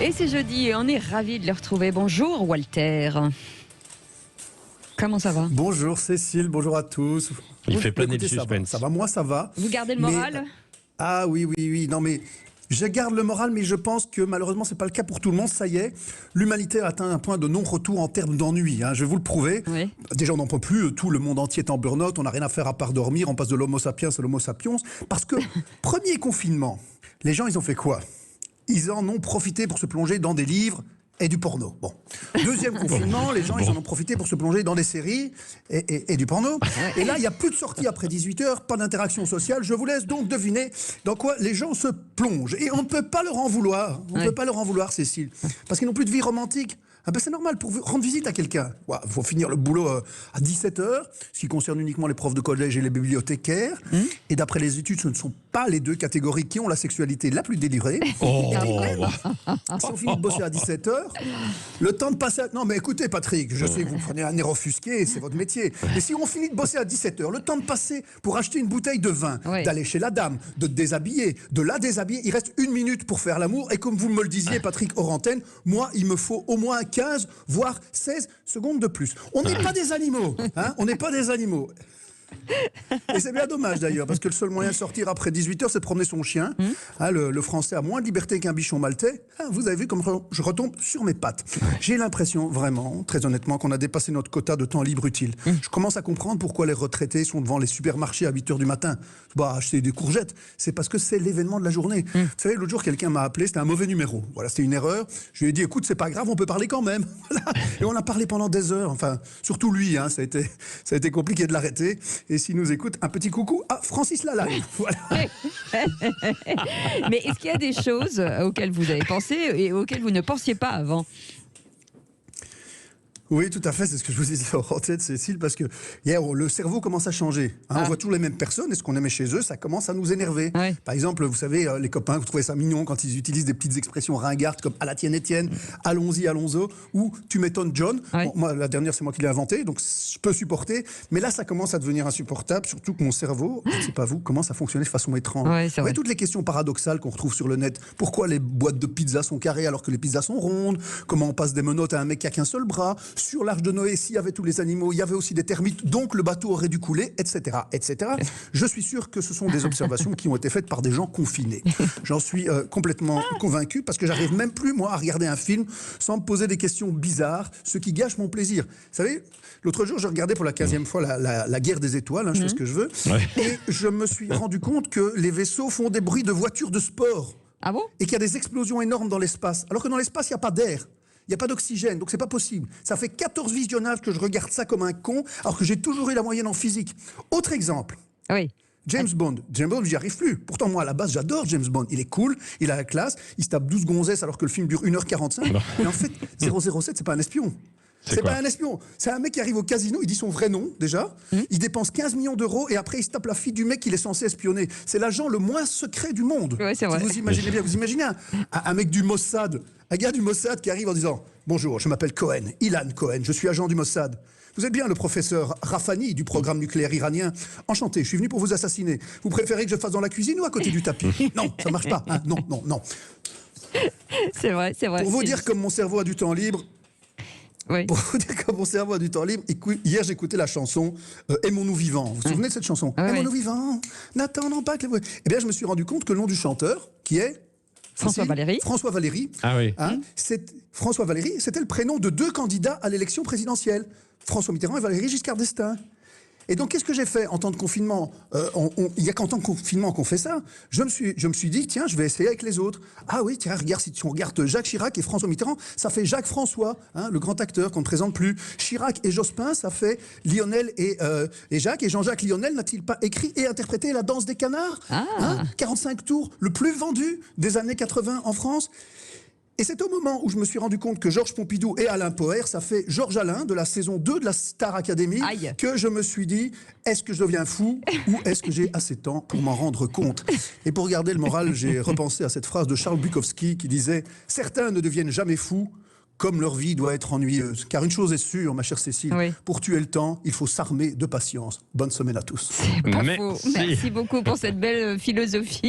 Et c'est jeudi et on est ravis de le retrouver. Bonjour Walter. Comment ça va? Bonjour Cécile, bonjour à tous. Il fait planer le Écoutez, suspense. Ça va, moi ça va. Vous gardez le moral? Ah oui. Non mais je garde le moral, mais je pense que malheureusement c'est pas le cas pour tout le monde. Ça y est, l'humanité a atteint un point de non-retour en termes d'ennui. Je vais vous le prouver. Oui. Déjà on n'en peut plus. Tout le monde entier est en burn-out. On n'a rien à faire à part dormir. On passe de l'homo sapiens à l'homo sapiens. Parce que premier confinement, les gens ils ont fait quoi? Ils en ont profité pour se plonger dans des livres et du porno. Bon. Deuxième confinement, les gens ils en ont profité pour se plonger dans des séries et du porno. Et là, il n'y a plus de sortie après 18h, pas d'interaction sociale. Je vous laisse donc deviner dans quoi les gens se plongent. Et on ne peut pas leur en vouloir. On ne peut pas leur en vouloir, Cécile. Parce qu'ils n'ont plus de vie romantique. Ah ben c'est normal, pour rendre visite à quelqu'un. Il faut finir le boulot à 17h, ce qui concerne uniquement les profs de collège et les bibliothécaires. Et d'après les études, ce ne sont pas les deux catégories qui ont la sexualité la plus délirée. Si on finit de bosser à 17h, le temps de passer à... Non mais écoutez Patrick, je sais que vous prenez un air offusqué, c'est votre métier. Mais si on finit de bosser à 17h, le temps de passer pour acheter une bouteille de vin, d'aller chez la dame, de te déshabiller, de la déshabiller, il reste 1 minute pour faire l'amour. Et comme vous me le disiez Patrick hors antenne, moi il me faut au moins 15, voire 16 secondes de plus. On n'est pas des animaux, on n'est pas des animaux. Et c'est bien dommage d'ailleurs, parce que le seul moyen de sortir après 18h, c'est de promener son chien. Le français a moins de liberté qu'un bichon maltais. Vous avez vu comme je retombe sur mes pattes. J'ai l'impression vraiment, très honnêtement, qu'on a dépassé notre quota de temps libre utile. Je commence à comprendre pourquoi les retraités sont devant les supermarchés à 8h du matin. Acheter des courgettes, c'est parce que c'est l'événement de la journée. Vous savez, l'autre jour, quelqu'un m'a appelé, c'était un mauvais numéro. Voilà, c'était une erreur. Je lui ai dit, écoute, c'est pas grave, on peut parler quand même. Et on a parlé pendant des heures. Enfin, surtout lui, ça a été compliqué de l'arrêter. Et s'il nous écoute, un petit coucou à Francis Lalanne. Voilà. Mais est-ce qu'il y a des choses auxquelles vous avez pensé et auxquelles vous ne pensiez pas avant? Oui, tout à fait, c'est ce que je vous disais en tête, Cécile, parce que hier, le cerveau commence à changer. On voit toujours les mêmes personnes, et ce qu'on aimait chez eux, ça commence à nous énerver. Par exemple, vous savez, les copains, vous trouvez ça mignon quand ils utilisent des petites expressions ringardes comme « à la tienne Étienne »,« allons-y, allons-y » ou « tu m'étonnes John ». Bon, moi, la dernière, c'est moi qui l'ai inventée, donc je peux supporter. Mais là, ça commence à devenir insupportable, surtout que mon cerveau, je ne sais pas vous, commence à fonctionner de façon étrange. Vous voyez toutes les questions paradoxales qu'on retrouve sur le net. Pourquoi les boîtes de pizza sont carrées alors que les pizzas sont rondes? Comment on passe des menottes à un mec qui a qu'un seul bras? Sur l'Arche de Noé, s'il y avait tous les animaux, il y avait aussi des termites, donc le bateau aurait dû couler, etc., etc. Je suis sûr que ce sont des observations qui ont été faites par des gens confinés. J'en suis complètement convaincu, parce que j'arrive même plus, moi, à regarder un film sans me poser des questions bizarres, ce qui gâche mon plaisir. Vous savez, l'autre jour, je regardais pour la 15e fois la guerre des étoiles, je fais ce que je veux, et je me suis rendu compte que les vaisseaux font des bruits de voitures de sport. Ah bon? Et qu'il y a des explosions énormes dans l'espace, alors que dans l'espace, il n'y a pas d'air. Il n'y a pas d'oxygène, donc c'est pas possible. Ça fait 14 visionnages que je regarde ça comme un con, alors que j'ai toujours eu la moyenne en physique. Autre exemple. James Bond, j'y arrive plus. Pourtant, moi, à la base, j'adore James Bond. Il est cool, il a la classe, il se tape 12 gonzesses alors que le film dure 1h45. Mais en fait, 007, c'est pas un espion. C'est pas un espion. C'est un mec qui arrive au casino, il dit son vrai nom, déjà. Il dépense 15 millions d'euros et après, il se tape la fille du mec qu'il est censé espionner. C'est l'agent le moins secret du monde. C'est vrai. Vous imaginez bien, vous imaginez un mec du Mossad, un gars du Mossad qui arrive en disant « Bonjour, je m'appelle Cohen, Ilan Cohen, je suis agent du Mossad. Vous êtes bien le professeur Rafani du programme nucléaire iranien. Enchanté, je suis venu pour vous assassiner. Vous préférez que je fasse dans la cuisine ou à côté du tapis? Non, ça marche pas. Non. » C'est vrai. Pour vous dire comme mon cerveau a du temps libre, pour vous dire que mon cerveau a du temps libre, hier j'écoutais la chanson Aimons-nous vivants. Vous vous souvenez de cette chanson? Aimons-nous vivants, n'attendons pas que les... Eh bien, je me suis rendu compte que le nom du chanteur, qui est François Valéry. François Valéry. François Valéry, c'était le prénom de 2 candidats à l'élection présidentielle. François Mitterrand et Valéry Giscard d'Estaing. Et donc, qu'est-ce que j'ai fait en temps de confinement? Il n'y a qu'en temps de confinement qu'on fait ça. Je me suis dit, tiens, je vais essayer avec les autres. Ah oui, tiens, regarde, si on regarde Jacques Chirac et François Mitterrand, ça fait Jacques François, le grand acteur qu'on ne présente plus. Chirac et Jospin, ça fait Lionel et Jacques. Et Jean-Jacques Lionel n'a-t-il pas écrit et interprété La danse des canards? 45 tours, le plus vendu des années 80 en France. Et c'est au moment où je me suis rendu compte que Georges Pompidou et Alain Poher, ça fait Georges Alain de la saison 2 de la Star Academy, que je me suis dit, est-ce que je deviens fou ou est-ce que j'ai assez de temps pour m'en rendre compte? Et pour garder le moral, j'ai repensé à cette phrase de Charles Bukowski qui disait « Certains ne deviennent jamais fous, comme leur vie doit être ennuyeuse. Car une chose est sûre, ma chère Cécile, pour tuer le temps, il faut s'armer de patience. Bonne semaine à tous. Merci beaucoup pour cette belle philosophie.